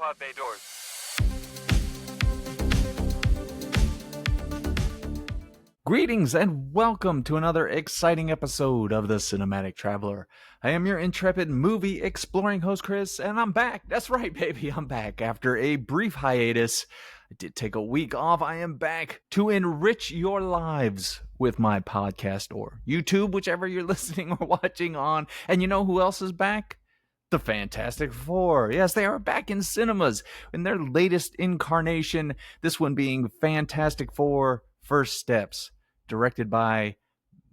pod bay doors. Greetings and welcome to another exciting episode of The Cinematic Traveler. I am your intrepid movie exploring host, Chris, and I'm back. That's right, baby, I'm back. After a brief hiatus, I did take a week off. I am back to enrich your lives with my podcast or YouTube, whichever you're listening or watching on. And you know who else is back? The Fantastic Four. Yes, they are back in cinemas in their latest incarnation, this one being Fantastic Four First Steps, directed by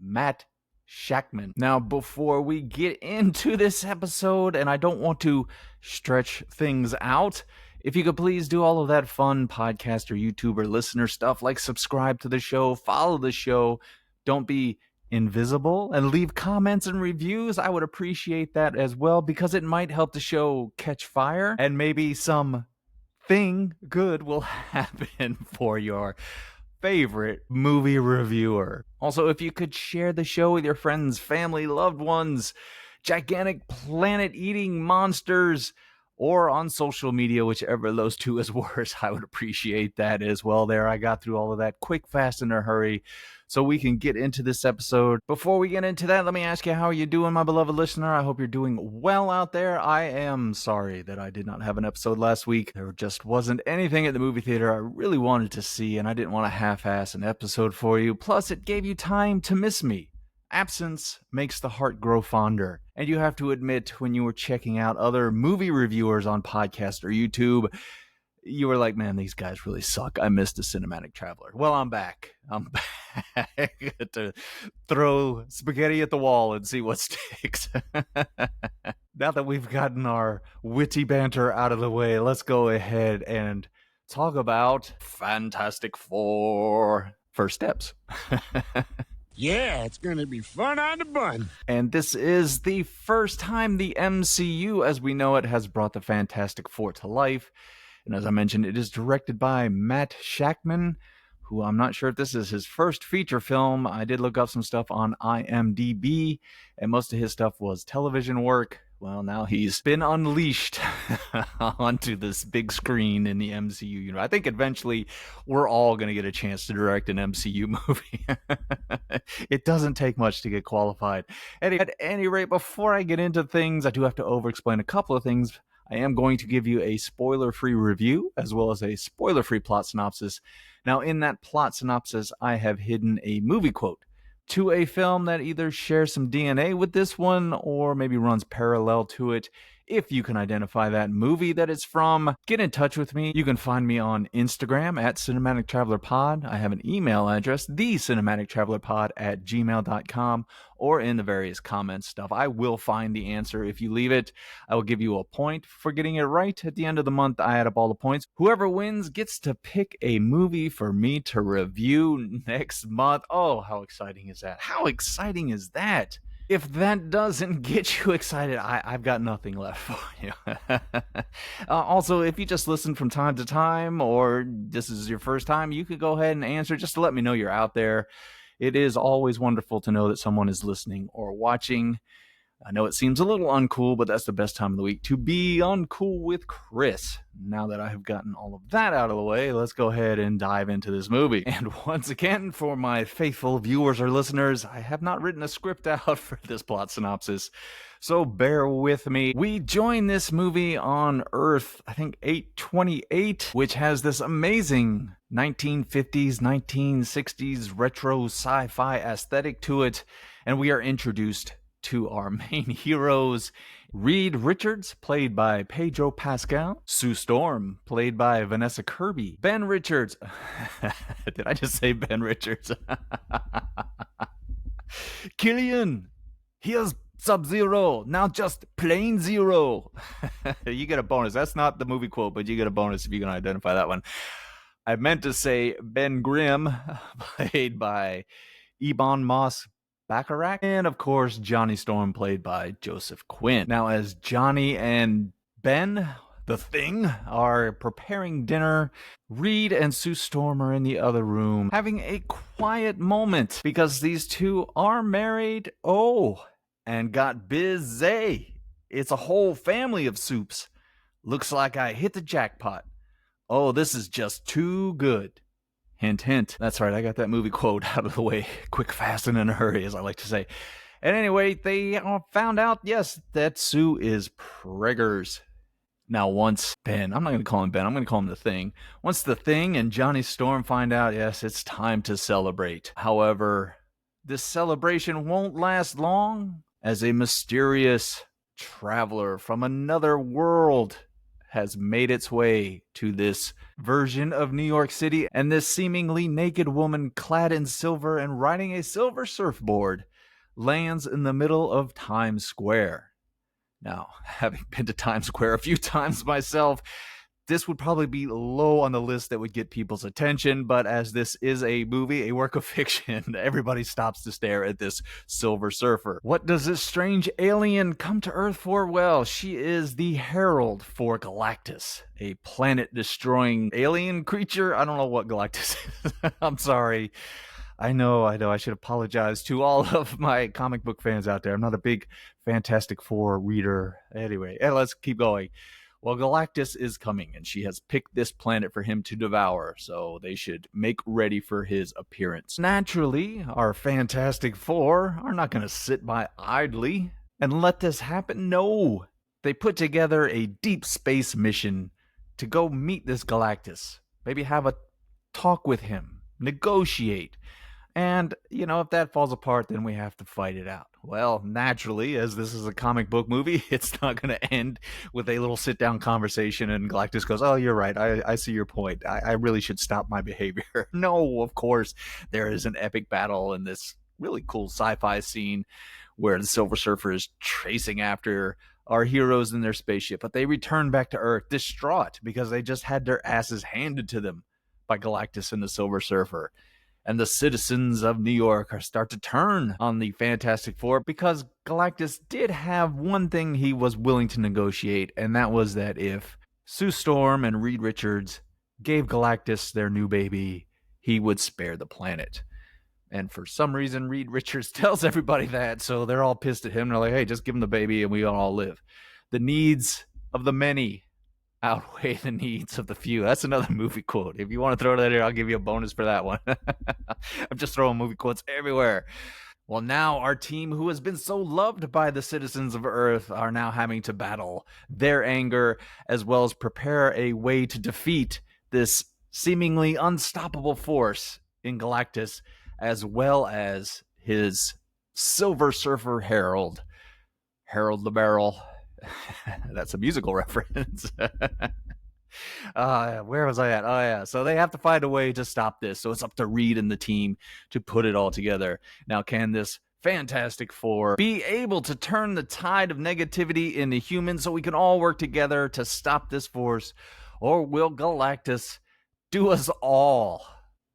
Matt Shakman. Now, before we get into this episode, and I don't want to stretch things out, if you could please do all of that fun podcast or YouTuber listener stuff like subscribe to the show, follow the show, don't be invisible, and leave comments and reviews. I would appreciate that as well because it might help the show catch fire and maybe something good will happen for your favorite movie reviewer. Also, if you could share the show with your friends, family, loved ones, gigantic planet-eating monsters, or on social media, whichever of those two is worse, I would appreciate that as well. There, I got through all of that quick, fast, in a hurry, so we can get into this episode. Before we get into that, let me ask you, how are you doing, my beloved listener? I hope you're doing well out there. I am sorry that I did not have an episode last week. There just wasn't anything at the movie theater I really wanted to see, and I didn't want to half-ass an episode for you. Plus, it gave you time to miss me. Absence makes the heart grow fonder. And you have to admit, when you were checking out other movie reviewers on podcast or YouTube, you were like, man, these guys really suck. I missed a Cinematic Traveler. Well, I'm back. I'm back to throw spaghetti at the wall and see what sticks. Now that we've gotten our witty banter out of the way, let's go ahead and talk about Fantastic Four First Steps. Yeah, it's going to be fun on the bun. And this is the first time the MCU, as we know it, has brought the Fantastic Four to life. And as I mentioned, it is directed by Matt Shakman, who I'm not sure if this is his first feature film. I did look up some stuff on IMDb, and most of his stuff was television work. Well, now he's been unleashed onto this big screen in the MCU universe. I think eventually we're all going to get a chance to direct an MCU movie. It doesn't take much to get qualified. At any rate, before I get into things, I do have to over-explain a couple of things. I am going to give you a spoiler-free review as well as a spoiler-free plot synopsis. Now, in that plot synopsis, I have hidden a movie quote to a film that either shares some DNA with this one or maybe runs parallel to it. If you can identify that movie that it's from, get in touch with me. You can find me on Instagram at Cinematic Traveler Pod. I have an email address, thecinematictravelerpod@gmail.com, or in the various comments stuff. I will find the answer if you leave it. I will give you a point for getting it right. At the end of the month, I add up all the points. Whoever wins gets to pick a movie for me to review next month. Oh, how exciting is that? How exciting is that? If that doesn't get you excited, I've got nothing left for you. Also, if you just listen from time to time, or this is your first time, you could go ahead and answer just to let me know you're out there. It is always wonderful to know that someone is listening or watching. I know it seems a little uncool, but that's the best time of the week to be uncool with Chris. Now that I have gotten all of that out of the way, let's go ahead and dive into this movie. And once again, for my faithful viewers or listeners, I have not written a script out for this plot synopsis, so bear with me. We join this movie on Earth, I think 828, which has this amazing 1950s, 1960s retro sci-fi aesthetic to it, and we are introduced to our main heroes: Reed Richards, played by Pedro Pascal; Sue Storm, played by Vanessa Kirby; Ben Richards. Did I just say Ben Richards? Killian, here's Sub-Zero, now just plain Zero. You get a bonus. That's not the movie quote, but you get a bonus if you can identify that one. I meant to say Ben Grimm, played by Ebon Moss Bacharach, and of course Johnny Storm, played by Joseph Quinn. Now, as Johnny and Ben, the Thing, are preparing dinner, Reed and Sue Storm are in the other room having a quiet moment because these two are married, and got busy. It's a whole family of soups. Looks like I hit the jackpot. Oh, this is just too good. Hint, hint. That's right, I got that movie quote out of the way quick, fast, and in a hurry, as I like to say. And anyway, they found out, yes, that Sue is preggers. Now, once Ben, I'm not going to call him Ben, I'm going to call him the Thing. Once the Thing and Johnny Storm find out, yes, it's time to celebrate. However, this celebration won't last long, as a mysterious traveler from another world has made its way to this version of New York City, and this seemingly naked woman clad in silver and riding a silver surfboard lands in the middle of Times Square. Now, having been to Times Square a few times myself, this would probably be low on the list that would get people's attention, but as this is a movie, a work of fiction, everybody stops to stare at this Silver Surfer. What does this strange alien come to Earth for? Well, she is the herald for Galactus, a planet-destroying alien creature. I don't know what Galactus is. I'm sorry. I know. I should apologize to all of my comic book fans out there. I'm not a big Fantastic Four reader. Anyway, let's keep going. Well, Galactus is coming, and she has picked this planet for him to devour, so they should make ready for his appearance. Naturally, our Fantastic Four are not going to sit by idly and let this happen. No, they put together a deep space mission to go meet this Galactus, maybe have a talk with him, negotiate. And, if that falls apart, then we have to fight it out. Well, naturally, as this is a comic book movie, it's not going to end with a little sit-down conversation and Galactus goes, oh, you're right. I see your point. I really should stop my behavior. No, of course, there is an epic battle in this really cool sci-fi scene where the Silver Surfer is chasing after our heroes in their spaceship. But they return back to Earth distraught because they just had their asses handed to them by Galactus and the Silver Surfer. And the citizens of New York start to turn on the Fantastic Four because Galactus did have one thing he was willing to negotiate, and that was that if Sue Storm and Reed Richards gave Galactus their new baby, he would spare the planet. And for some reason, Reed Richards tells everybody that, so they're all pissed at him. They're like, hey, just give him the baby and we all live. The needs of the many outweigh the needs of the few. That's another movie quote. If you want to throw that in, I'll give you a bonus for that one. I'm just throwing movie quotes everywhere. Well, now our team, who has been so loved by the citizens of Earth, are now having to battle their anger as well as prepare a way to defeat this seemingly unstoppable force in Galactus, as well as his Silver Surfer Herald, Harold the Barrel. That's a musical reference. Where was I at? Oh, yeah. So they have to find a way to stop this. So it's up to Reed and the team to put it all together. Now, can this Fantastic Four be able to turn the tide of negativity into humans so we can all work together to stop this force? Or will Galactus do us all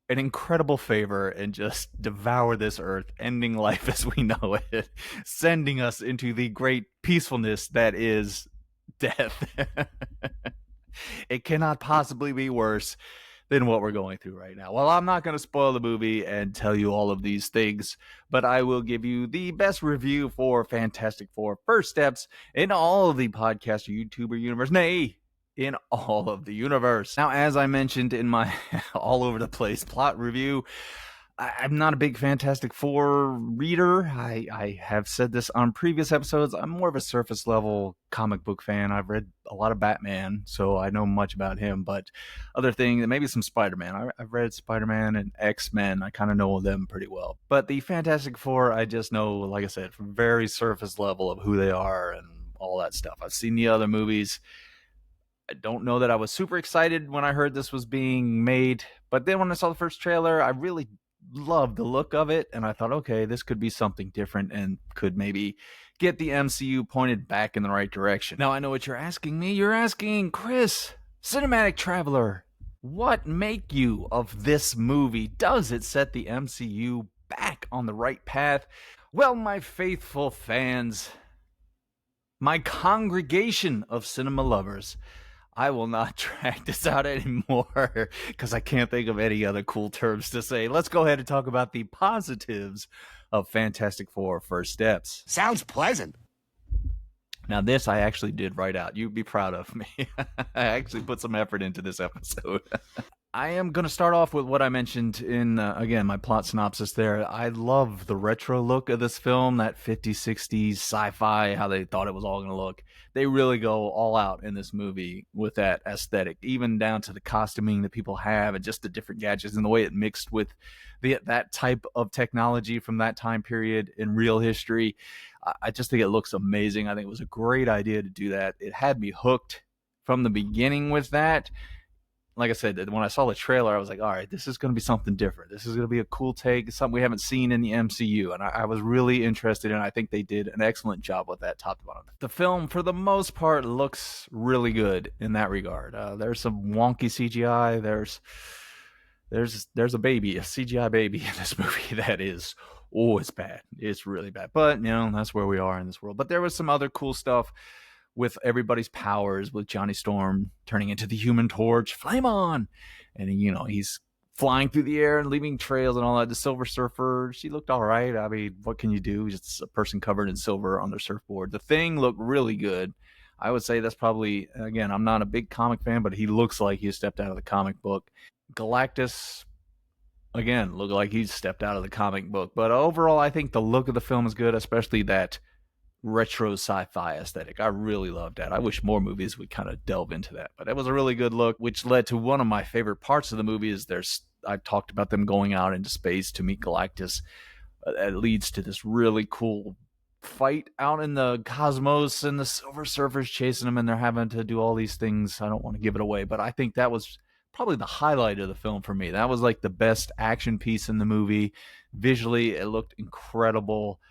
an incredible favor and just devour this earth, ending life as we know it, sending us into the great peacefulness that is death? It cannot possibly be worse than what we're going through right now. Well, I'm not going to spoil the movie and tell you all of these things, but I will give you the best review for Fantastic Four First Steps in all of the podcaster YouTuber universe. Nay, in all of the universe. Now, as I mentioned in my all over the place plot review, I'm not a big Fantastic Four reader. I have said this on previous episodes. I'm more of a surface level comic book fan. I've read a lot of Batman, so I know much about him. But other things, maybe some Spider-Man. I've read Spider-Man and X-Men. I kind of know them pretty well. But the Fantastic Four, I just know, like I said, from very surface level of who they are and all that stuff. I've seen the other movies. I don't know that I was super excited when I heard this was being made, but then when I saw the first trailer, I really loved the look of it, and I thought, okay, this could be something different and could maybe get the MCU pointed back in the right direction. Now, I know what you're asking me. You're asking, Chris, Cinematic Traveler, what make you of this movie? Does it set the MCU back on the right path? Well, my faithful fans, my congregation of cinema lovers, I will not drag this out anymore because I can't think of any other cool terms to say. Let's go ahead and talk about the positives of Fantastic Four First Steps. Sounds pleasant. Now, this I actually did write out. You'd be proud of me. I actually put some effort into this episode. I am going to start off with what I mentioned in, again, my plot synopsis there. I love the retro look of this film, that 50s, 60s sci fi, how they thought it was all going to look. They really go all out in this movie with that aesthetic, even down to the costuming that people have and just the different gadgets and the way it mixed with that type of technology from that time period in real history. I just think it looks amazing. I think it was a great idea to do that. It had me hooked from the beginning with that. Like I said, when I saw the trailer, I was like, all right, this is going to be something different. This is going to be a cool take, something we haven't seen in the MCU. And I was really interested, and I think they did an excellent job with that top to bottom. The film, for the most part, looks really good in that regard. There's some wonky CGI. There's a baby, a CGI baby in this movie that is, oh, it's bad. It's really bad. But, that's where we are in this world. But there was some other cool stuff with everybody's powers, with Johnny Storm turning into the Human Torch, flame on, and he's flying through the air and leaving trails and all that. The Silver Surfer, she looked all right. I mean, what can you do? Just a person covered in silver on their surfboard. The Thing looked really good. I would say that's probably, again, I'm not a big comic fan, but he looks like he stepped out of the comic book. Galactus, again, looked like he stepped out of the comic book. But overall, I think the look of the film is good, especially that retro sci-fi aesthetic. I really loved that. I wish more movies would kind of delve into that, but it was a really good look, which led to one of my favorite parts of the movie. Is I've talked about them going out into space to meet Galactus. It leads to this really cool fight out in the cosmos, and the Silver Surfer's chasing them, and they're having to do all these things. I don't want to give it away, but I think that was probably the highlight of the film for me. That was like the best action piece in the movie. Visually, it looked incredible.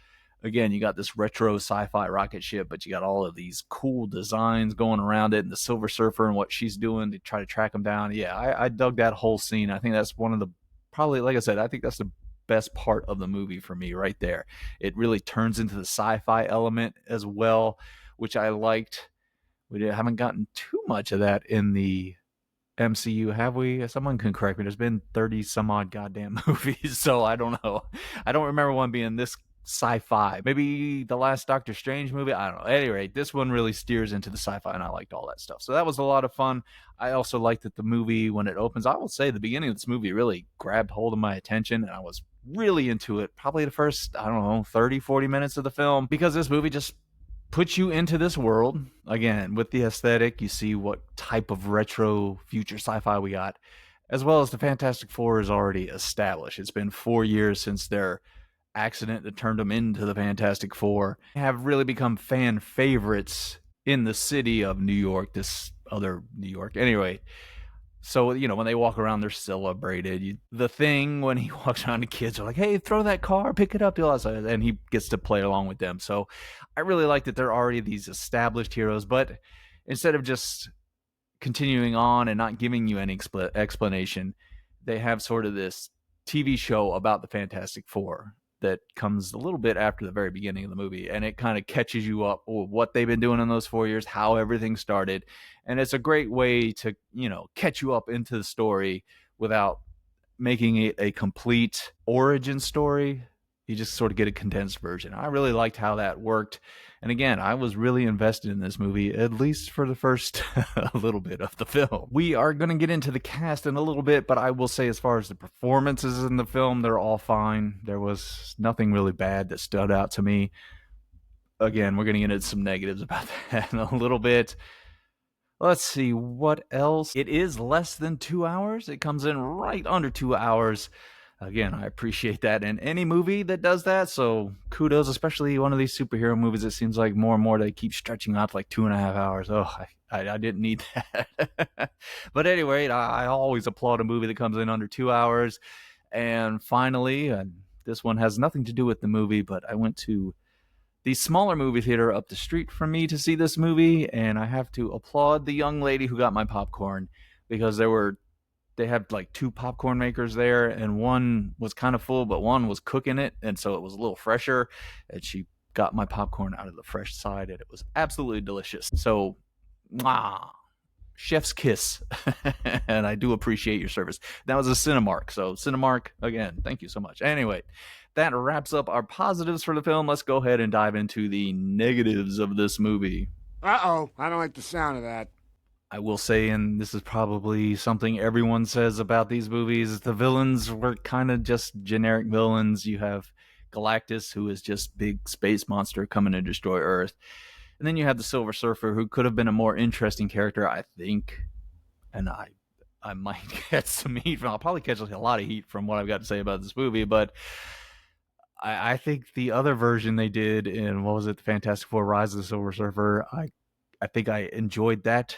Again, you got this retro sci-fi rocket ship, but you got all of these cool designs going around it, and the Silver Surfer and what she's doing to try to track him down. Yeah, I dug that whole scene. I think that's one of the, probably, like I said, I think that's the best part of the movie for me right there. It really turns into the sci-fi element as well, which I liked. We haven't gotten too much of that in the MCU, have we? Someone can correct me. There's been 30 some odd goddamn movies, so I don't know. I don't remember one being this sci-fi. Maybe the last Doctor Strange movie, I don't know. At any rate, this one really steers into the sci-fi, and I liked all that stuff. So that was a lot of fun. I also liked that the movie, when it opens, I will say the beginning of this movie really grabbed hold of my attention, and I was really into it. Probably the first, I don't know, 30, 40 minutes of the film, because this movie just puts you into this world. Again, with the aesthetic, you see what type of retro future sci-fi we got, as well as the Fantastic Four is already established. It's been 4 years since their accident that turned them into the Fantastic Four, have really become fan favorites in the city of New York, this other New York. Anyway, so, when they walk around, they're celebrated. The Thing, when he walks around, the kids are like, hey, throw that car, pick it up, and he gets to play along with them. So I really like that they're already these established heroes, but instead of just continuing on and not giving you any explanation, they have sort of this TV show about the Fantastic Four that comes a little bit after the very beginning of the movie, and it kind of catches you up with what they've been doing in those 4 years, how everything started. And it's a great way to, catch you up into the story without making it a complete origin story. You just sort of get a condensed version. I really liked how that worked. And again, I was really invested in this movie, at least for the first little bit of the film. We are going to get into the cast in a little bit, but I will say, as far as the performances in the film, they're all fine. There was nothing really bad that stood out to me. Again, we're going to get into some negatives about that in a little bit. Let's see what else. It is less than 2 hours. It comes in right under 2 hours. Again, I appreciate that in any movie that does that. So kudos, especially one of these superhero movies. It seems like more and more they keep stretching out to like 2.5 hours. Oh, I didn't need that. But anyway, I always applaud a movie that comes in under 2 hours. And finally, this one has nothing to do with the movie, but I went to the smaller movie theater up the street from me to see this movie, and I have to applaud the young lady who got my popcorn, because they had like 2 popcorn makers there, and one was kind of full, but one was cooking it, and so it was a little fresher, and she got my popcorn out of the fresh side, and it was absolutely delicious. So, chef's kiss. And I do appreciate your service. That was a Cinemark. So Cinemark, again, thank you so much. Anyway, that wraps up our positives for the film. Let's go ahead and dive into the negatives of this movie. Uh-oh, I don't like the sound of that. I will say, and this is probably something everyone says about these movies, the villains were kind of just generic villains. You have Galactus, who is just big space monster coming to destroy Earth. And then you have the Silver Surfer, who could have been a more interesting character, I think. And I might get some heat from, I'll probably catch a lot of heat from what I've got to say about this movie, but I think the other version they did in, what was it, the Fantastic Four Rise of the Silver Surfer, I think I enjoyed that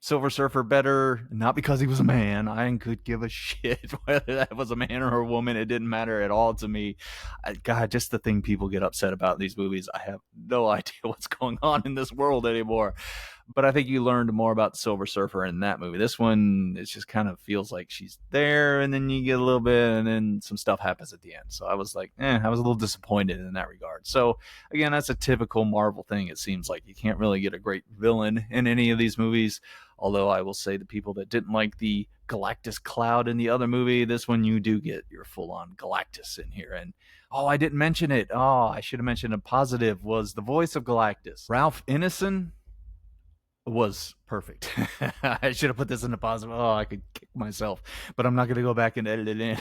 Silver Surfer better, not because he was a man. I could give a shit whether that was a man or a woman. It didn't matter at all to me. God, just the thing people get upset about in these movies. I have no idea what's going on in this world anymore. But I think you learned more about the Silver Surfer in that movie. This one, it just kind of feels like she's there, and then you get a little bit, and then some stuff happens at the end. So I was like, I was a little disappointed in that regard. So again, that's a typical Marvel thing. It seems like you can't really get a great villain in any of these movies. Although I will say the people that didn't like the Galactus cloud in the other movie, this one you do get your full-on Galactus in here. And I didn't mention it. I should have mentioned a positive was the voice of Galactus. Ralph Ineson was perfect. I should have put this in the positive. I could kick myself, but I'm not going to go back and edit it in.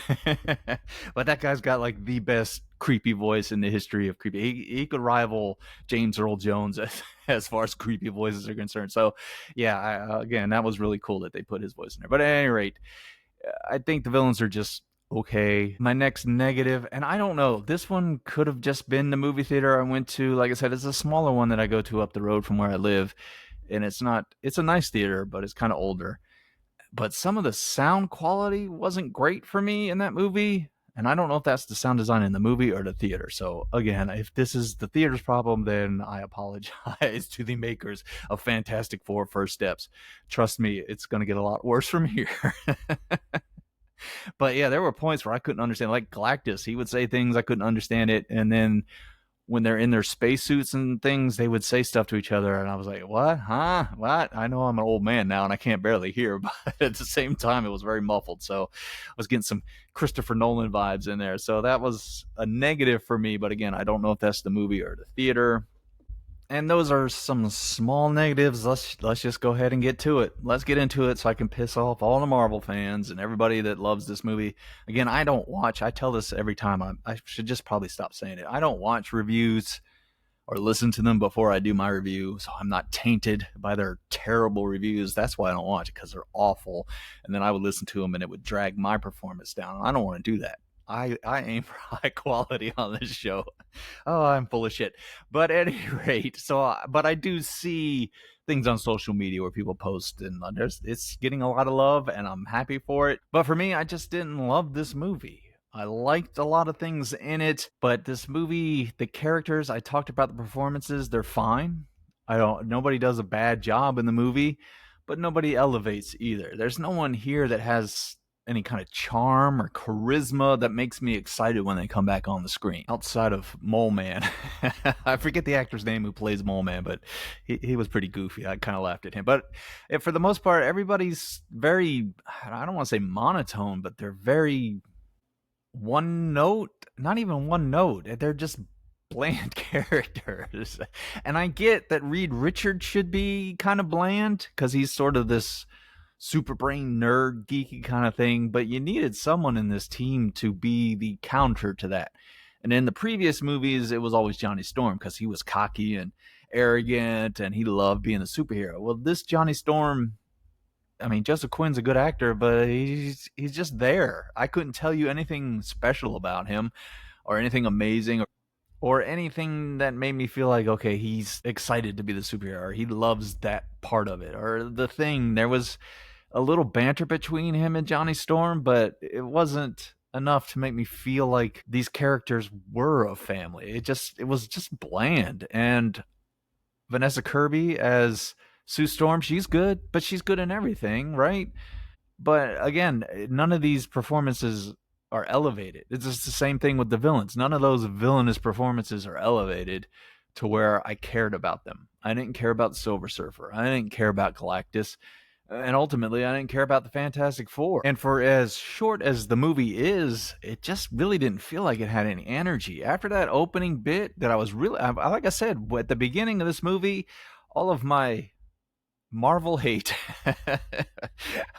But that guy's got like the best creepy voice in the history of creepy. He could rival James Earl Jones as far as creepy voices are concerned. So yeah, again, that was really cool that they put his voice in there. But at any rate, I think the villains are just okay. My next negative, and I don't know, this one could have just been the movie theater I went to. Like I said, it's a smaller one that I go to up the road from where I live. And it's a nice theater, but it's kind of older. But some of the sound quality wasn't great for me in that movie. And I don't know if that's the sound design in the movie or the theater. So again, if this is the theater's problem, then I apologize to the makers of Fantastic Four First Steps. Trust me, it's going to get a lot worse from here. But yeah, there were points where I couldn't understand, like Galactus. He would say things I couldn't understand it. And then when they're in their spacesuits and things, they would say stuff to each other, and I was like, what? Huh? What? I know I'm an old man now, and I can't barely hear, but at the same time, it was very muffled, so I was getting some Christopher Nolan vibes in there, so that was a negative for me, but again, I don't know if that's the movie or the theater. And those are some small negatives. Let's just go ahead and get to it. Let's get into it so I can piss off all the Marvel fans and everybody that loves this movie. Again, I tell this every time. I should just probably stop saying it. I don't watch reviews or listen to them before I do my review, so I'm not tainted by their terrible reviews. That's why I don't watch it, because they're awful. And then I would listen to them and it would drag my performance down. I don't want to do that. I aim for high quality on this show. I'm full of shit. But at any rate, but I do see things on social media where people post, and it's getting a lot of love, and I'm happy for it. But for me, I just didn't love this movie. I liked a lot of things in it, but this movie, the characters, I talked about the performances, they're fine. Nobody does a bad job in the movie, but nobody elevates either. There's no one here that has any kind of charm or charisma that makes me excited when they come back on the screen, outside of Mole Man. I forget the actor's name who plays Mole Man, but he was pretty goofy. I kind of laughed at him. But for the most part, everybody's very, I don't want to say monotone, but they're very one note, not even one note. They're just bland characters. And I get that Reed Richards should be kind of bland because he's sort of this super brain nerd geeky kind of thing, but you needed someone in this team to be the counter to that. And in the previous movies, it was always Johnny Storm because he was cocky and arrogant and he loved being a superhero. Well, this Johnny Storm, I mean, Joseph Quinn's a good actor, but he's just there. I couldn't tell you anything special about him or anything amazing or anything that made me feel like, okay, he's excited to be the superhero or he loves that part of it. Or the Thing, there was a little banter between him and Johnny Storm, but it wasn't enough to make me feel like these characters were a family. It was just bland. And Vanessa Kirby as Sue Storm, she's good, but she's good in everything, right? But again, none of these performances are elevated. It's just the same thing with the villains. None of those villainous performances are elevated to where I cared about them. I didn't care about Silver Surfer. I didn't care about Galactus. And ultimately, I didn't care about the Fantastic Four. And for as short as the movie is, it just really didn't feel like it had any energy. After that opening bit, that I was really, like I said, at the beginning of this movie, all of my Marvel hate,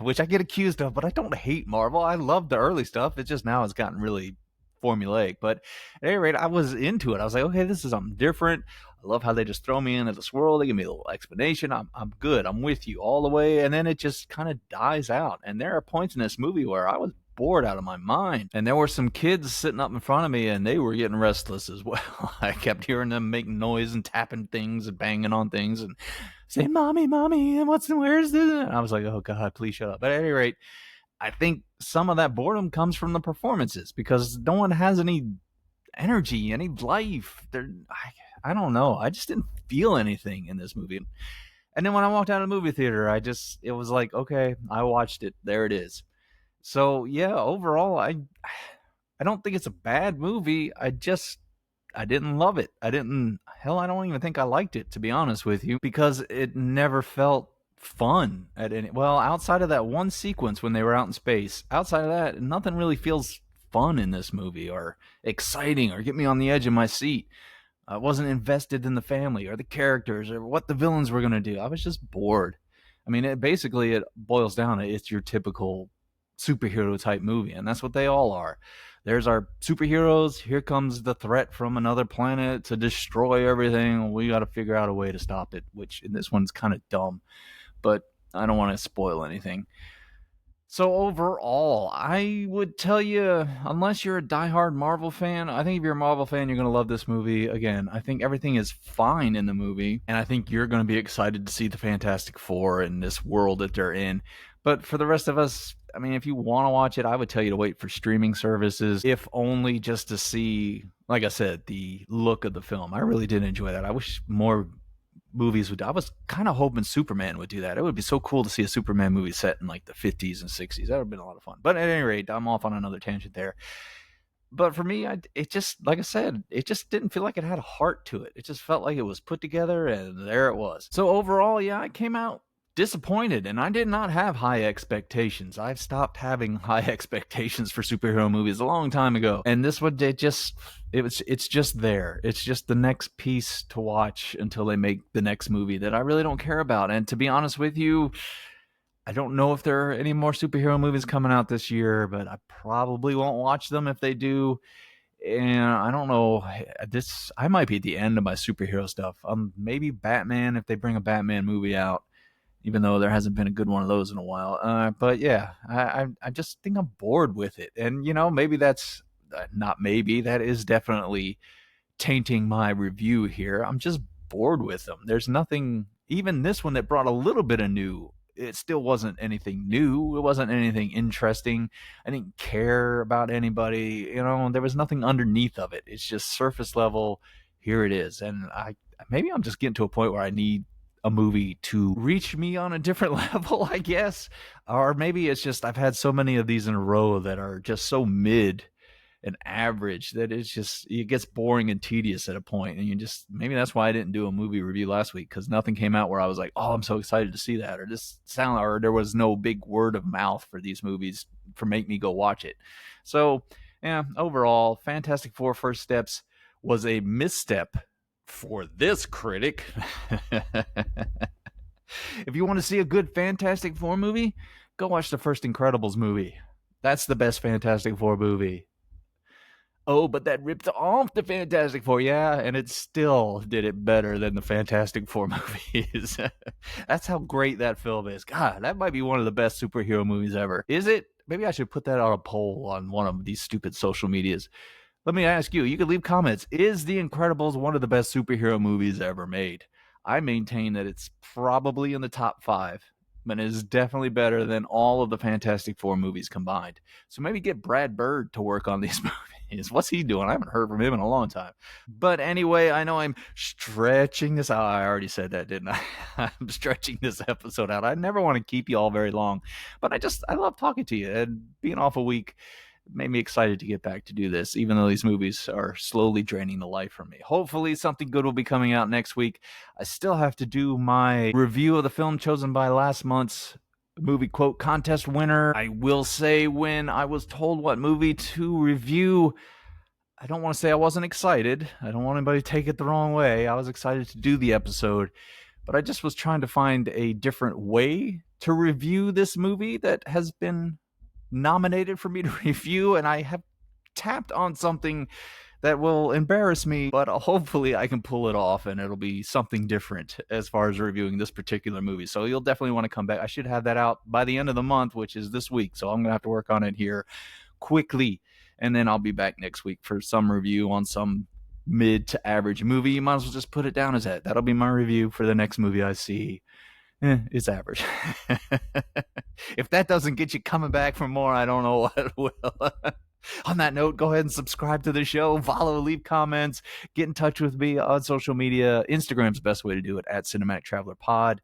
which I get accused of, but I don't hate Marvel. I love the early stuff. It's just now it's gotten really formulaic. But at any rate, I was into it. I was like, okay, this is something different. I love how they just throw me into this world. They give me a little explanation. I'm good. I'm with you all the way. And then it just kind of dies out. And there are points in this movie where I was bored out of my mind. And there were some kids sitting up in front of me and they were getting restless as well. I kept hearing them making noise and tapping things and banging on things and saying, "Mommy, mommy, and where's this?" And I was like, "Oh God, please shut up." But at any rate, I think some of that boredom comes from the performances because no one has any energy, any life. I don't know. I just didn't feel anything in this movie. And then when I walked out of the movie theater, it was like, okay, I watched it. There it is. So yeah, overall, I don't think it's a bad movie. I didn't love it. I don't even think I liked it, to be honest with you, because it never felt fun at any, well, outside of that one sequence when they were out in space. Outside of that, nothing really feels fun in this movie or exciting or get me on the edge of my seat. I wasn't invested in the family or the characters or what the villains were going to do. I was just bored. I mean, it boils down to it's your typical superhero type movie, and that's what they all are. There's our superheroes. Here comes the threat from another planet to destroy everything. We got to figure out a way to stop it, which in this one's kind of dumb, but I don't want to spoil anything. So overall, I would tell you, unless you're a diehard Marvel fan, I think if you're a Marvel fan, you're going to love this movie. Again, I think everything is fine in the movie, and I think you're going to be excited to see the Fantastic Four in this world that they're in. But for the rest of us, I mean, if you want to watch it, I would tell you to wait for streaming services, if only just to see, like I said, the look of the film. I really did enjoy that. I wish more movies would. I was kind of hoping Superman would do that. It would be so cool to see a Superman movie set in like the 50s and 60s. That would have been a lot of fun. But at any rate, I'm off on another tangent there. But for me, it just, like I said, it just didn't feel like it had a heart to it. It just felt like it was put together and there it was. So overall, yeah, I came out disappointed, and I did not have high expectations. I've stopped having high expectations for superhero movies a long time ago. And this one, it's just there. It's just the next piece to watch until they make the next movie that I really don't care about. And to be honest with you, I don't know if there are any more superhero movies coming out this year, but I probably won't watch them if they do. And I don't know, I might be at the end of my superhero stuff. Maybe Batman, if they bring a Batman movie out, even though there hasn't been a good one of those in a while. But yeah, I just think I'm bored with it. And, maybe that's not maybe, that is definitely tainting my review here. I'm just bored with them. There's nothing, even this one that brought a little bit of new, it still wasn't anything new. It wasn't anything interesting. I didn't care about anybody. There was nothing underneath of it. It's just surface level. Here it is. And maybe I'm just getting to a point where I need a movie to reach me on a different level, I guess. Or maybe it's just I've had so many of these in a row that are just so mid and average that it gets boring and tedious at a point. And maybe that's why I didn't do a movie review last week, because nothing came out where I was like, oh, I'm so excited to see that, or there was no big word of mouth for these movies for make me go watch it. So yeah, overall, Fantastic Four First Steps was a misstep for this critic. If you want to see a good Fantastic Four movie, go watch the first Incredibles movie. That's the best Fantastic Four movie. Oh, but that ripped off the Fantastic Four, yeah, and it still did it better than the Fantastic Four movies. That's how great that film is. God, that might be one of the best superhero movies ever. Is it? Maybe I should put that on a poll on one of these stupid social medias. Let me ask you, you can leave comments. Is The Incredibles one of the best superhero movies ever made? I maintain that it's probably in the top 5, but it is definitely better than all of the Fantastic Four movies combined. So maybe get Brad Bird to work on these movies. What's he doing? I haven't heard from him in a long time. But anyway, I know I'm stretching this out. I already said that, didn't I? I'm stretching this episode out. I never want to keep you all very long, but I love talking to you, and being off a week made me excited to get back to do this, even though these movies are slowly draining the life from me. Hopefully something good will be coming out next week. I still have to do my review of the film chosen by last month's movie quote contest winner. I will say, when I was told what movie to review, I don't want to say I wasn't excited. I don't want anybody to take it the wrong way. I was excited to do the episode, but I just was trying to find a different way to review this movie that has been nominated for me to review, and I have tapped on something that will embarrass me, but hopefully I can pull it off and it'll be something different as far as reviewing this particular movie. So you'll definitely want to come back. I should have that out by the end of the month, which is this week. So I'm going to have to work on it here quickly. And then I'll be back next week for some review on some mid to average movie. You might as well just put it down as that. That'll be my review for the next movie I see. It's average. If that doesn't get you coming back for more, I don't know what will. On that note, go ahead and subscribe to the show, follow, leave comments, get in touch with me on social media. Instagram's the best way to do it, at Cinematic Traveler Pod.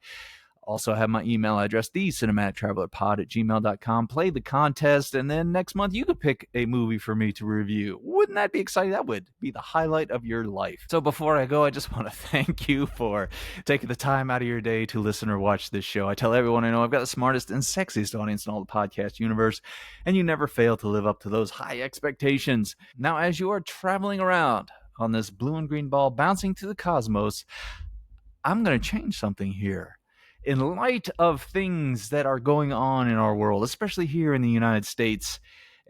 Also, I have my email address, thecinematictravelerpod@gmail.com. Play the contest, and then next month you could pick a movie for me to review. Wouldn't that be exciting? That would be the highlight of your life. So before I go, I just want to thank you for taking the time out of your day to listen or watch this show. I tell everyone I know I've got the smartest and sexiest audience in all the podcast universe, and you never fail to live up to those high expectations. Now, as you are traveling around on this blue and green ball bouncing to the cosmos, I'm going to change something here. In light of things that are going on in our world, especially here in the United States,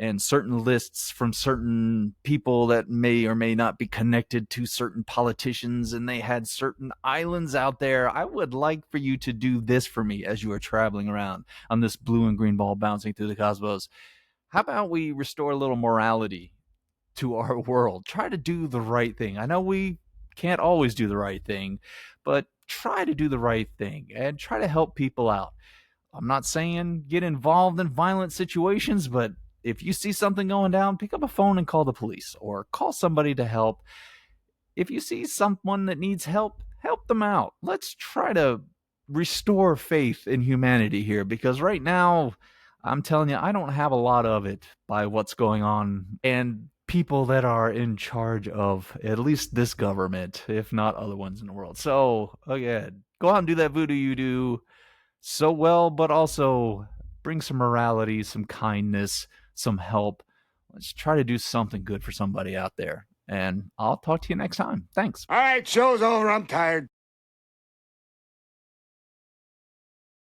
and certain lists from certain people that may or may not be connected to certain politicians, and they had certain islands out there, I would like for you to do this for me as you are traveling around on this blue and green ball bouncing through the cosmos. How about we restore a little morality to our world? Try to do the right thing. I know we can't always do the right thing, but try to do the right thing and try to help people out. I'm not saying get involved in violent situations, but if you see something going down, pick up a phone and call the police or call somebody to help. If you see someone that needs help, help them out. Let's try to restore faith in humanity here, because right now, I'm telling you, I don't have a lot of it by what's going on and people that are in charge of at least this government, if not other ones in the world. So, again, go out and do that voodoo you do so well, but also bring some morality, some kindness, some help. Let's try to do something good for somebody out there. And I'll talk to you next time. Thanks. All right, show's over. I'm tired.